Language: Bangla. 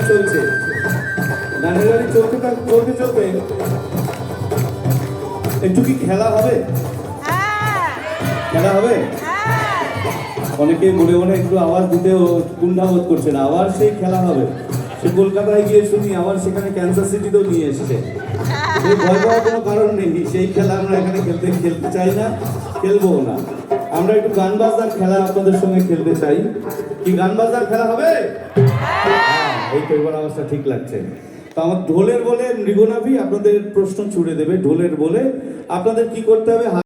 চলছে গানের গাড়ি চলতে চলতে চলতে একটু কি খেলা হবে? খেলা হবে? অনেকে মনে মনে একটু আওয়াজ দিতেও কুণ্ঠাবোধ করছে না, আবার সেই খেলা হবে। সে কলকাতায় গিয়ে শুনি আবার সেখানে ক্যান্সার সিটিতেও নিয়ে এসছে। ভয় পাওয়ার কোনো কারণ নেই, সেই খেলা আমরা এখানে খেলতে চাই না, খেলবো না। আমরা একটু গান বাজনার খেলা আপনাদের সঙ্গে খেলতে চাই। কি গান বাজনার খেলা হবে? এই তো এবার অবস্থা ঠিক লাগছে। তো আমার ঢোলের বলে মৃগনাভি আপনাদের প্রশ্ন ছুড়ে দেবে। ঢোলের বলে আপনাদের কি করতে হবে?